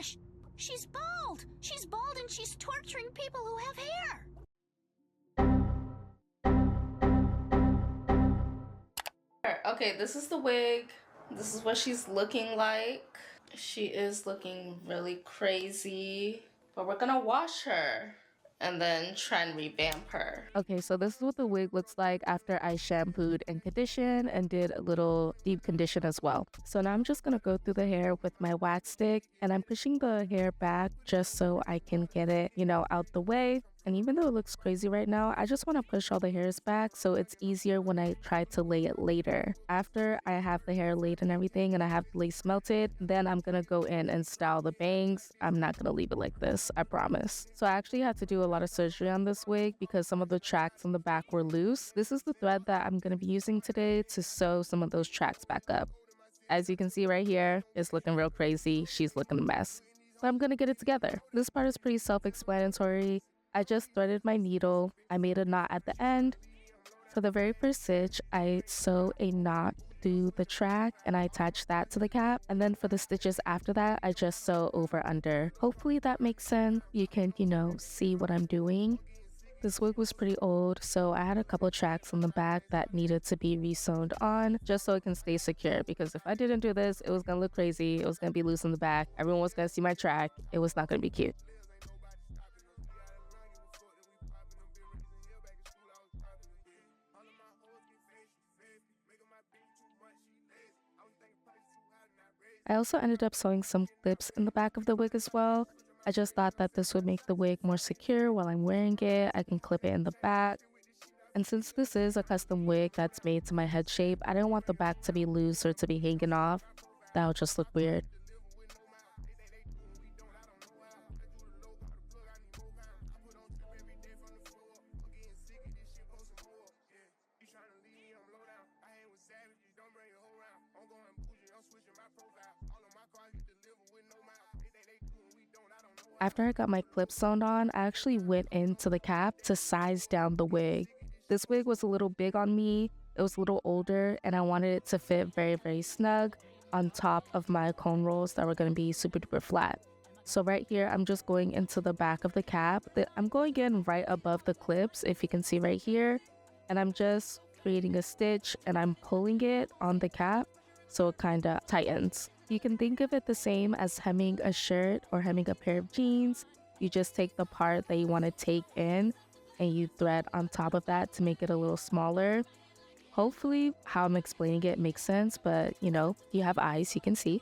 gosh! She's bald! She's bald and she's torturing people who have hair! Okay, this is the wig. This is what she's looking like. She is looking really crazy, but we're gonna wash her and then try and revamp her. Okay, so this is what the wig looks like after I shampooed and conditioned and did a little deep condition as well. So now I'm just gonna go through the hair with my wax stick, and I'm pushing the hair back just so I can get it, out the way. And even though it looks crazy right now, I just want to push all the hairs back so it's easier when I try to lay it later. After I have the hair laid and everything and I have the lace melted, then I'm going to go in and style the bangs. I'm not going to leave it like this, I promise. So I actually had to do a lot of surgery on this wig because some of the tracks on the back were loose. This is the thread that I'm going to be using today to sew some of those tracks back up. As you can see right here, it's looking real crazy. She's looking a mess. So I'm going to get it together. This part is pretty self-explanatory. I just threaded my needle. I made a knot at the end. For the very first stitch, I sew a knot through the track and I attach that to the cap. And then for the stitches after that, I just sew over under. Hopefully that makes sense. You can, see what I'm doing. This wig was pretty old, so I had a couple tracks on the back that needed to be re-sewn on just so it can stay secure, because if I didn't do this, it was gonna look crazy. It was gonna be loose in the back. Everyone was gonna see my track. It was not gonna be cute. I also ended up sewing some clips in the back of the wig as well. I just thought that this would make the wig more secure while I'm wearing it. I can clip it in the back. And since this is a custom wig that's made to my head shape, I didn't want the back to be loose or to be hanging off. That would just look weird. After I got my clips sewn on, I actually went into the cap to size down the wig. This wig was a little big on me, it was a little older, and I wanted it to fit very, very snug on top of my cone rolls that were going to be super duper flat. So right here, I'm just going into the back of the cap. I'm going in right above the clips, if you can see right here, and I'm just creating a stitch and I'm pulling it on the cap so it kind of tightens. You can think of it the same as hemming a shirt or hemming a pair of jeans. You just take the part that you want to take in and you thread on top of that to make it a little smaller. Hopefully how I'm explaining it makes sense, but you have eyes, you can see.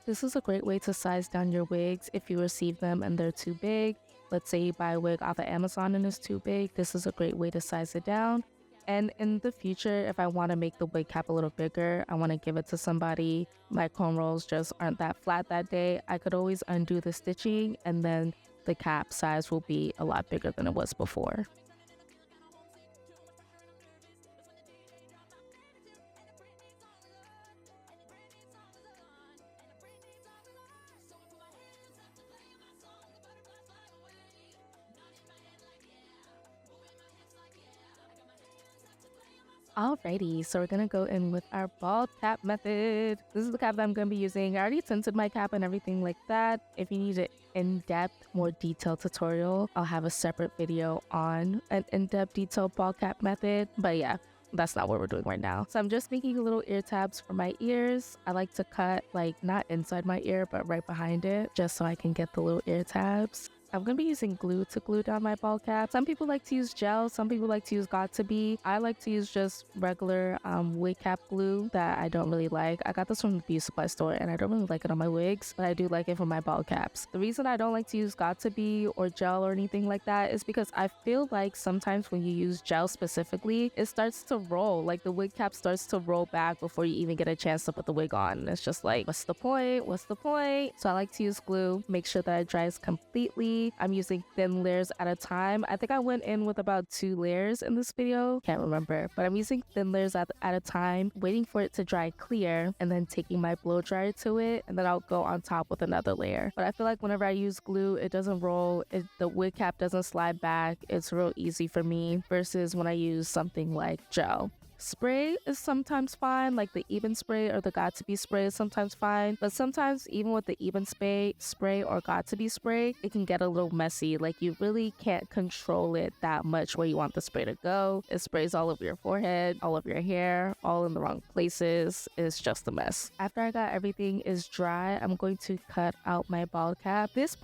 This is a great way to size down your wigs if you receive them and they're too big. Let's say you buy a wig off of Amazon and it's too big. This is a great way to size it down. And in the future, if I want to make the wig cap a little bigger, I want to give it to somebody, my cone rolls just aren't that flat that day, I could always undo the stitching and then the cap size will be a lot bigger than it was before. Alrighty, so we're gonna go in with our bald cap method. This is the cap that I'm gonna be using. I already tinted my cap and everything like that. If you need an in-depth, more detailed tutorial, I'll have a separate video on an in-depth detailed bald cap method. But yeah, that's not what we're doing right now. So I'm just making little ear tabs for my ears. I like to cut not inside my ear, but right behind it, just so I can get the little ear tabs. I'm going to be using glue to glue down my bald cap. Some people like to use gel. Some people like to use Got2b. I like to use just regular wig cap glue that I don't really like. I got this from the beauty supply store and I don't really like it on my wigs, but I do like it for my bald caps. The reason I don't like to use Got2b or gel or anything like that is because I feel like sometimes when you use gel specifically, it starts to roll. Like the wig cap starts to roll back before you even get a chance to put the wig on. And it's just like, what's the point? What's the point? So I like to use glue, make sure that it dries completely. I'm using thin layers at a time. I think I went in with about 2 layers in this video. Can't remember, but I'm using thin layers at a time, waiting for it to dry clear, and then taking my blow dryer to it, and then I'll go on top with another layer. But I feel like whenever I use glue, it doesn't roll. The wig cap doesn't slide back. It's real easy for me versus when I use something like gel. Spray is sometimes fine, like the even spray or the got to be spray is sometimes fine, but sometimes even with the even spray or got to be spray, it can get a little messy. Like you really can't control it that much where you want the spray to go. It sprays all over your forehead, all over your hair, all in the wrong places. It's just a mess. After I got everything is dry, I'm going to cut out my bald cap. This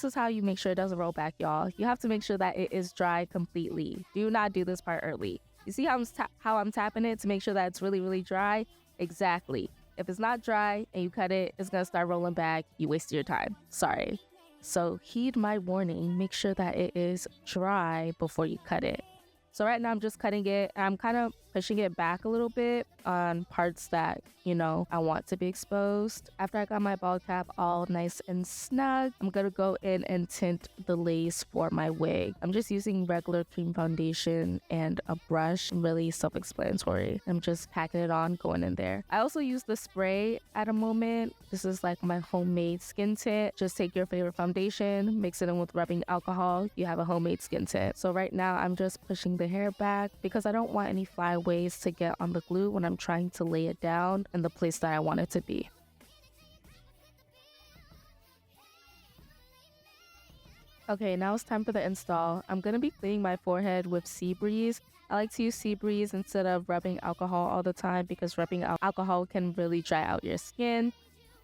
is how you make sure it doesn't roll back, y'all. You have to make sure that it is dry completely. Do not do this part early. You see how I'm tapping it to make sure that it's really, really dry? Exactly. If it's not dry and you cut it, it's gonna start rolling back. You wasted your time. Sorry. So heed my warning. Make sure that it is dry before you cut it. So right now I'm just cutting it. I'm kind of pushing it back a little bit on parts that, you know, I want to be exposed. After I got my bald cap all nice and snug, I'm gonna go in and tint the lace for my wig. I'm just using regular cream foundation and a brush, really self-explanatory. I'm just packing it on, going in there. I also use the spray at a moment. This is like my homemade skin tint. Just take your favorite foundation, mix it in with rubbing alcohol. You have a homemade skin tint. So right now I'm just pushing the hair back because I don't want any flyaways to get on the glue when I'm trying to lay it down in the place that I want it to be. Okay, now it's time for the install. I'm going to be cleaning my forehead with Sea Breeze. I like to use Sea Breeze instead of rubbing alcohol all the time because rubbing alcohol can really dry out your skin.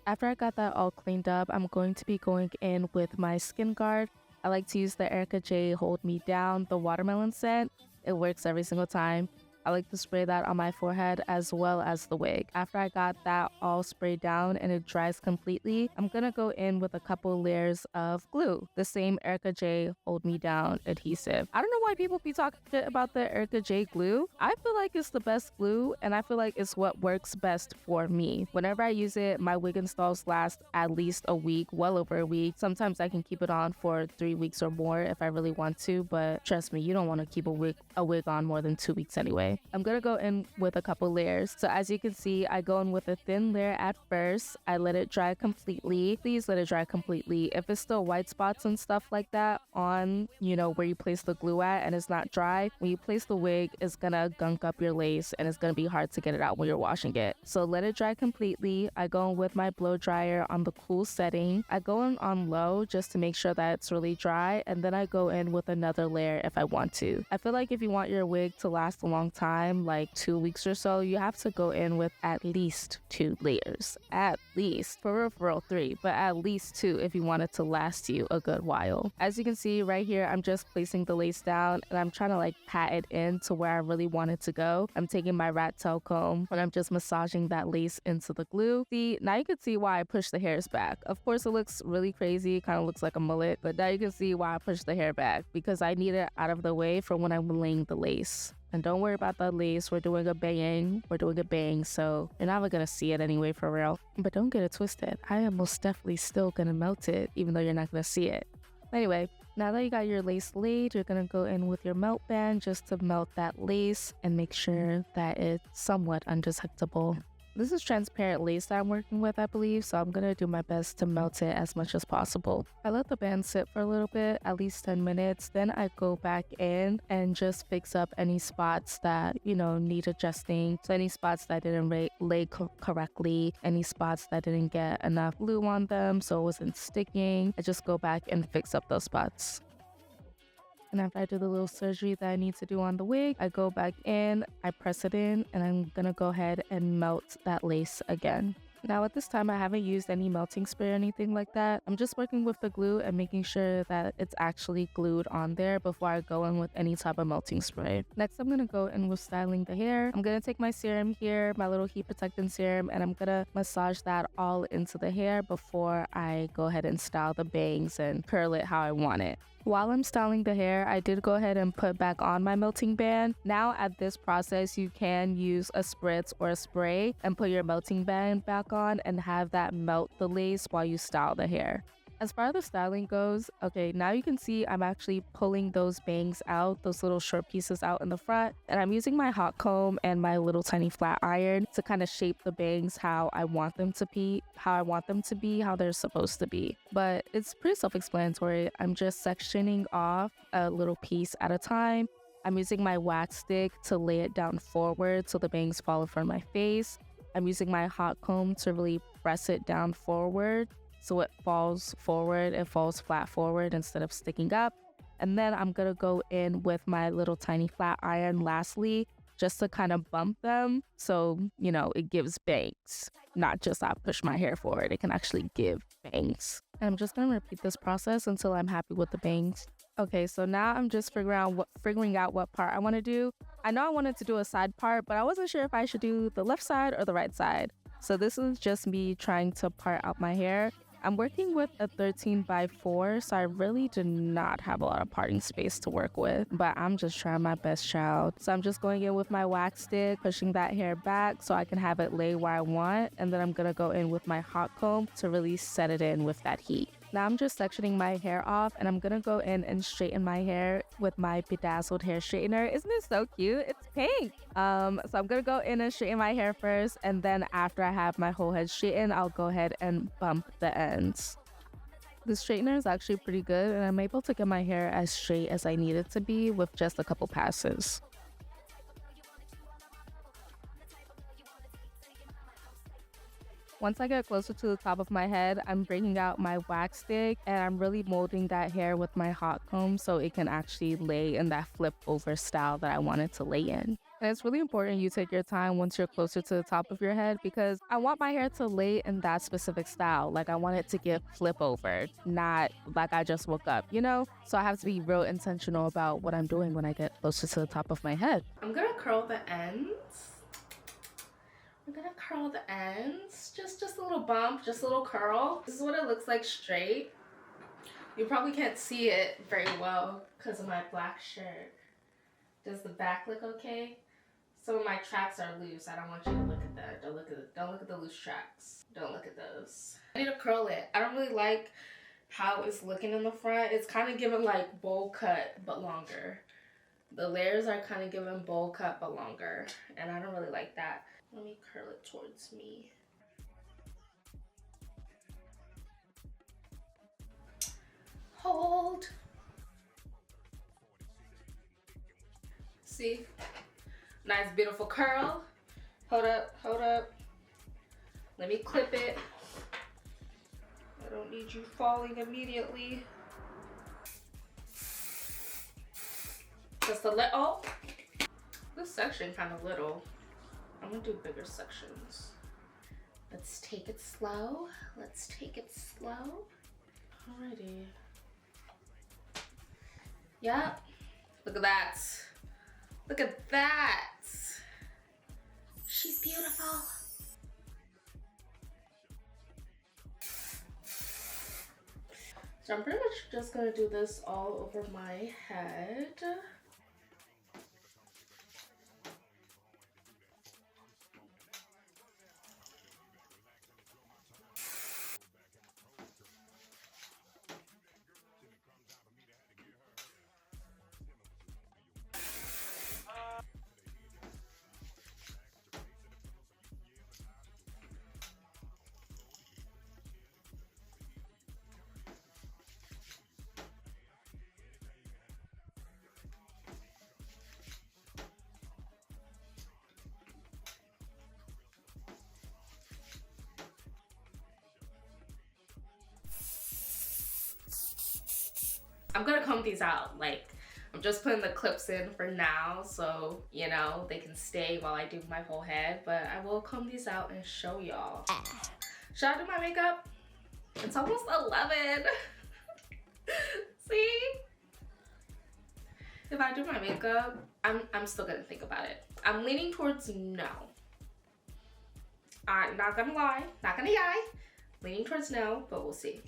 After I got that all cleaned up, I'm going to be going in with my Skin Guard. I like to use the Erica J Hold Me Down, the watermelon scent. It works every single time. I like to spray that on my forehead as well as the wig. After I got that all sprayed down and it dries completely, I'm gonna go in with a couple layers of glue. The same Erica J Hold Me Down adhesive. I don't know why people be talking shit about the Erica J glue. I feel like it's the best glue and I feel like it's what works best for me. Whenever I use it, my wig installs last at least a week, well over a week. Sometimes I can keep it on for 3 weeks or more if I really want to, but trust me, you don't want to keep a wig on more than 2 weeks anyway. I'm gonna go in with a couple layers. So as you can see, I go in with a thin layer at first. I let it dry completely. Please let it dry completely. If it's still white spots and stuff like that on, you know, where you place the glue at and it's not dry, when you place the wig, it's gonna gunk up your lace and it's gonna be hard to get it out when you're washing it. So let it dry completely. I go in with my blow dryer on the cool setting. I go in on low just to make sure that it's really dry, and then I go in with another layer if I want to. I feel like if you want your wig to last a long time, like 2 weeks or so, you have to go in with at least 2 layers. At least. For real 3, but at least 2 if you want it to last you a good while. As you can see right here, I'm just placing the lace down and I'm trying to like pat it in to where I really want it to go. I'm taking my rat tail comb and I'm just massaging that lace into the glue. See, now you can see why I push the hairs back. Of course, it looks really crazy, kind of looks like a mullet, but now you can see why I push the hair back, because I need it out of the way for when I'm laying the lace. And don't worry about that lace. We're doing a bang, so you're not gonna see it anyway, for real. But don't get it twisted. I am most definitely still gonna melt it, even though you're not gonna see it. Anyway, now that you got your lace laid, you're gonna go in with your melt band just to melt that lace and make sure that it's somewhat undetectable. This is transparent lace that I'm working with, I believe, so I'm gonna do my best to melt it as much as possible. I let the band sit for a little bit, at least 10 minutes, then I go back in and just fix up any spots that, you know, need adjusting. So any spots that didn't lay correctly, any spots that didn't get enough glue on them so it wasn't sticking, I just go back and fix up those spots. And after I do the little surgery that I need to do on the wig, I go back in, I press it in, and I'm gonna go ahead and melt that lace again. Now at this time, I haven't used any melting spray or anything like that. I'm just working with the glue and making sure that it's actually glued on there before I go in with any type of melting spray. Next, I'm gonna go in with styling the hair. I'm gonna take my serum here, my little heat protectant serum, and I'm gonna massage that all into the hair before I go ahead and style the bangs and curl it how I want it. While I'm styling the hair, I did go ahead and put back on my melting band. Now at this process, you can use a spritz or a spray and put your melting band back on and have that melt the lace while you style the hair. As far as the styling goes, okay, now you can see I'm actually pulling those bangs out, those little short pieces out in the front, and I'm using my hot comb and my little tiny flat iron to kind of shape the bangs how I want them to be, how they're supposed to be. But it's pretty self-explanatory. I'm just sectioning off a little piece at a time I'm using my wax stick to lay it down forward so the bangs fall in front of my face. I'm using my hot comb to really press it down forward so it falls forward, it falls flat forward instead of sticking up. And then I'm gonna go in with my little tiny flat iron lastly, just to kind of bump them so, you know, it gives bangs. Not just I push my hair forward, it can actually give bangs. And I'm just gonna repeat this process until I'm happy with the bangs. Okay, so now I'm just figuring out what part I want to do. I know I wanted to do a side part, but I wasn't sure if I should do the left side or the right side. So this is just me trying to part out my hair. I'm working with a 13x4, so I really do not have a lot of parting space to work with, but I'm just trying my best, child. So I'm just going in with my wax stick, pushing that hair back so I can have it lay where I want, and then I'm gonna go in with my hot comb to really set it in with that heat. Now I'm just sectioning my hair off, and I'm gonna go in and straighten my hair with my bedazzled hair straightener. Isn't it so cute? It's pink. So I'm gonna go in and straighten my hair first, and then after I have my whole head straightened, I'll go ahead and bump the ends. The straightener is actually pretty good, and I'm able to get my hair as straight as I need it to be with just a couple passes. Once I get closer to the top of my head, I'm bringing out my wax stick and I'm really molding that hair with my hot comb so it can actually lay in that flip over style that I want it to lay in. And it's really important you take your time once you're closer to the top of your head because I want my hair to lay in that specific style. Like I want it to get flip over, not like I just woke up, you know? So I have to be real intentional about what I'm doing when I get closer to the top of my head. I'm gonna curl the ends. I'm gonna curl the ends, just a little bump, just a little curl. This is what it looks like straight. You probably can't see it very well because of my black shirt. Does the back look okay? Some of my tracks are loose. I don't want you to look at that. Don't look at the loose tracks. Don't look at those. I need to curl it. I don't really like how it's looking in the front. It's kind of giving like bowl cut but longer. The layers are kind of giving bowl cut but longer, and I don't really like that. Let me curl it towards me. Hold. See? Nice, beautiful curl. Hold up, hold up. Let me clip it. I don't need you falling immediately. Just a little. Oh, this section kind of little. I'm gonna do bigger sections. Let's take it slow. Let's take it slow. Alrighty. Yep. Look at that. Look at that. She's beautiful. So I'm pretty much just gonna do this all over my head. I'm gonna comb these out. Like, I'm just putting the clips in for now so, you know, they can stay while I do my whole head. But I will comb these out and show y'all. Should I do my makeup? It's almost 11. See? If I do my makeup, I'm still gonna think about it. I'm leaning towards no. I'm not gonna lie, not gonna lie. Leaning towards no, but we'll see.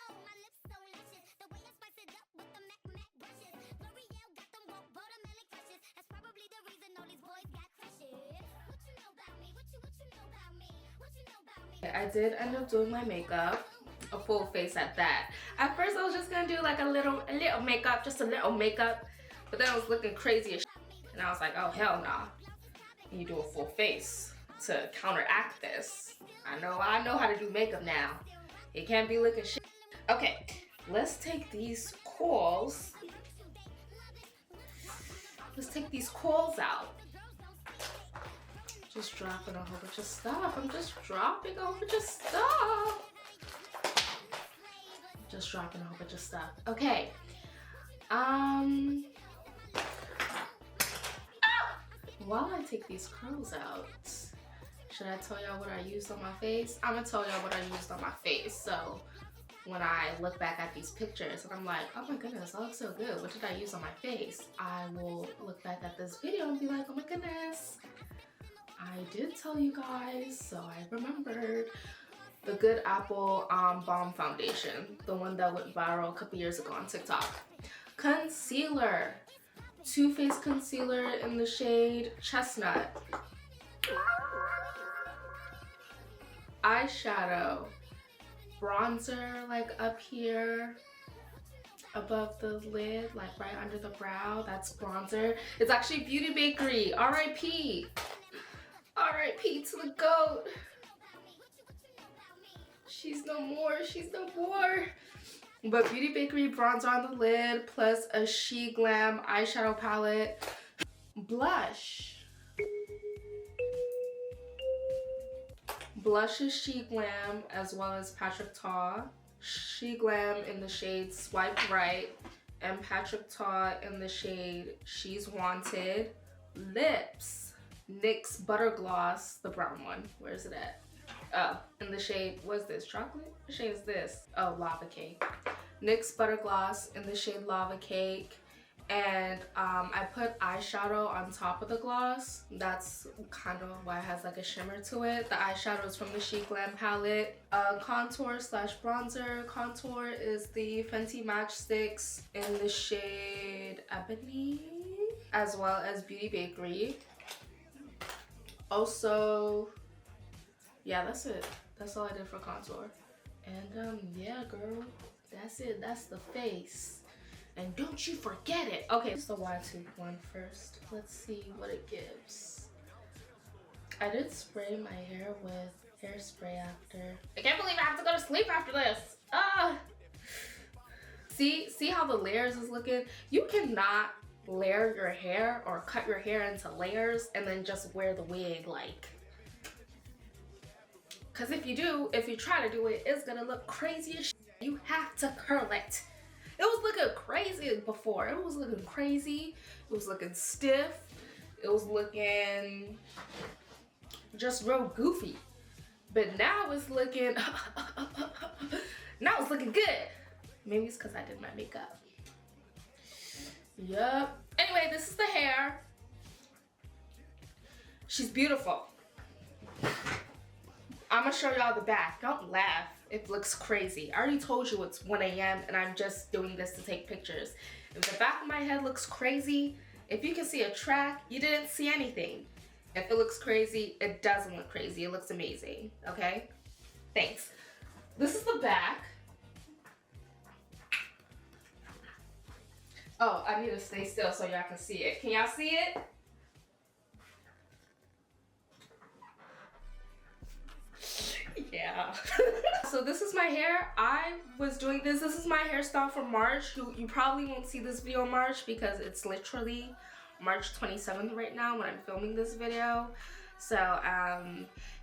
Oh, my lips so luscious. The way I spice it up with the Mac. I did end up doing my makeup, a full face at that. At first I was just gonna do like a little makeup, just a little makeup, but then I was looking crazy as shit, and I was like, oh hell nah, you do a full face to counteract this. I know how to do makeup now. It can't be looking shit. Okay, let's take these coils. Let's take these coils out. Just dropping a whole bunch of stuff. I'm just dropping a whole bunch of stuff. Just dropping a whole bunch of stuff. Okay. While I take these curls out, should I tell y'all what I used on my face? I'm gonna tell y'all what I used on my face. So when I look back at these pictures and I'm like, oh my goodness, that looks so good. What did I use on my face? I will look back at this video and be like, oh my goodness, I did tell you guys, so I remembered. The Good Apple Balm Foundation, the one that went viral a couple years ago on TikTok. Concealer, Too Faced concealer in the shade Chestnut. Eyeshadow, bronzer like up here above the lid, like right under the brow. That's bronzer. It's actually Beauty Bakery. R.I.P. R.I.P. to the GOAT. She's no more. She's no more. But Beauty Bakery bronzer on the lid, plus a She Glam eyeshadow palette. Blush. Blush is She Glam as well as Patrick Ta. She Glam in the shade Swipe Right, and Patrick Ta in the shade She's Wanted. Lips. NYX Butter Gloss, the brown one. Where is it at? Oh, in the shade, what's this? Chocolate? What shade is this? Oh, Lava Cake. NYX Butter Gloss in the shade Lava Cake. And I put eyeshadow on top of the gloss. That's kind of why it has like a shimmer to it. The eyeshadow is from the She Glam palette. Contour slash bronzer. Contour is the Fenty Matchsticks in the shade Ebony, as well as Beauty Bakery. Also, yeah, that's it. That's all I did for contour. And yeah, girl, that's it. That's the face. And don't you forget it. Okay, it's the Y2 one first. Let's see what it gives. I did spray my hair with hairspray after. I can't believe I have to go to sleep after this. See how the layers is looking? You cannot layer your hair or cut your hair into layers and then just wear the wig like. Cause if you try to do it, it's gonna look crazy as shit. You have to curl it. It was looking crazy before. It was looking crazy. It was looking stiff. It was looking just real goofy. But now it's looking, now it's looking good. Maybe it's because I did my makeup. Yup. Anyway, this is the hair. She's beautiful. I'm gonna show y'all the back. Don't laugh. It looks crazy. I already told you it's 1 a.m. and I'm just doing this to take pictures. If the back of my head looks crazy, if you can see a track, you didn't see anything. If it looks crazy, it doesn't look crazy. It looks amazing, okay? Thanks. This is the back. Oh, I need to stay still so y'all can see it. Can y'all see it? Yeah. So this is my hair. I was doing this. This is my hairstyle for March. You probably won't see this video in March because it's literally March 27th right now when I'm filming this video. So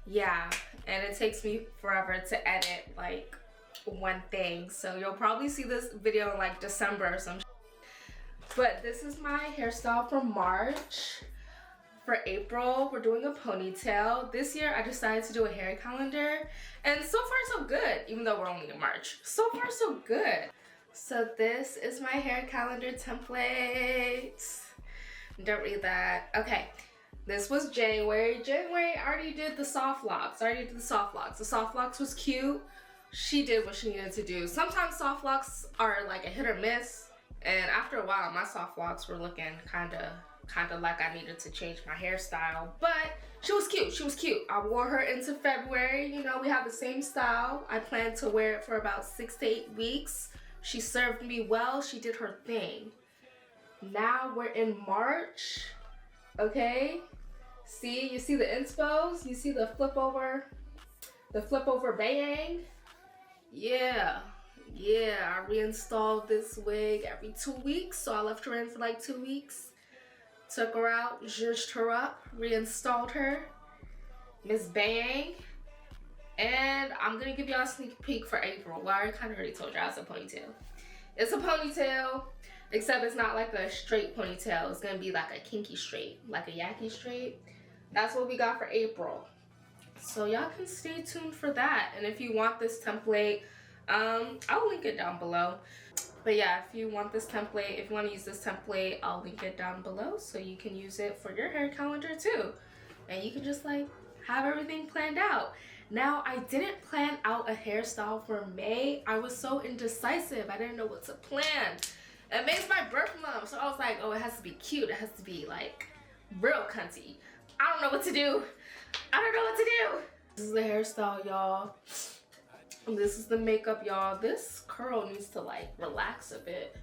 yeah, and it takes me forever to edit like one thing. So you'll probably see this video in like December or some shit. But this is my hairstyle for March. For April, we're doing a ponytail. This year, I decided to do a hair calendar. And so far, so good, even though we're only in March. So far, so good. So this is my hair calendar template. Don't read that. Okay, this was January. January, I already did the soft locks. The soft locks was cute. She did what she needed to do. Sometimes soft locks are like a hit or miss. And after a while, my soft locks were looking kind of kind of like I needed to change my hairstyle, but she was cute. She was cute. I wore her into February. You know, we have the same style. I plan to wear it for about 6 to 8 weeks. She served me well. She did her thing. Now we're in March. Okay. See, you see the inspos? You see the flip over bang? Yeah. Yeah, I reinstalled this wig every 2 weeks, so I left her in for like 2 weeks. Took her out, zhuzhed her up, reinstalled her. Miss Bang. And I'm gonna give y'all a sneak peek for April. Well, I kind of already told y'all it's a ponytail. It's a ponytail, except it's not like a straight ponytail. It's gonna be like a kinky straight, like a yaki straight. That's what we got for April. So y'all can stay tuned for that. And if you want this template, I'll link it down below. But yeah, if you want this template, if you want to use this template, I'll link it down below so you can use it for your hair calendar too. And you can just like have everything planned out. Now, I didn't plan out a hairstyle for May. I was so indecisive. I didn't know what to plan. And May's my birth month, so I was like, oh, it has to be cute. It has to be like real cunty. I don't know what to do. I don't know what to do. This is the hairstyle, y'all. This is the makeup, y'all. This curl needs to like relax a bit.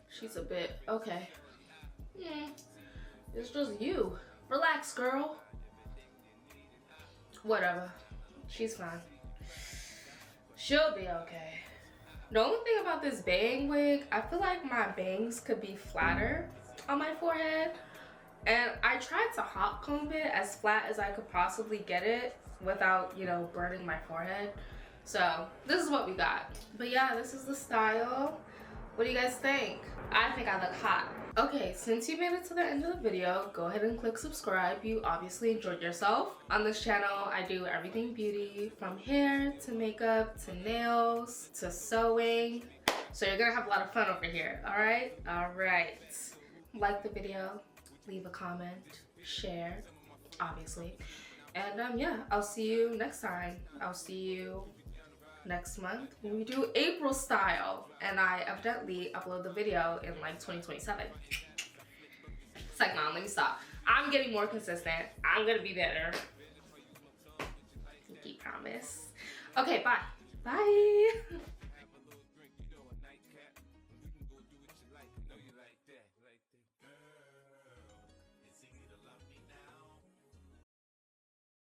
She's a bit, okay. It's just you. Relax, girl. Whatever. She's fine. She'll be okay. The only thing about this bang wig, I feel like my bangs could be flatter on my forehead. And I tried to hot comb it as flat as I could possibly get it without, you know, burning my forehead. So this is what we got. But yeah, this is the style. What do you guys think? I think I look hot. Okay, since you made it to the end of the video, go ahead and click subscribe. You obviously enjoyed yourself. On this channel, I do everything beauty, from hair to makeup to nails to sewing. So you're gonna have a lot of fun over here, all right? All right. Like the video, leave a comment, share, obviously. And yeah, I'll see you next time. I'll see you next month when we do April style, and I evidently upload the video in like 2027. It's like, mom, let me stop. I'm getting more consistent. I'm gonna be better. Pinky promise. Okay, bye. Bye.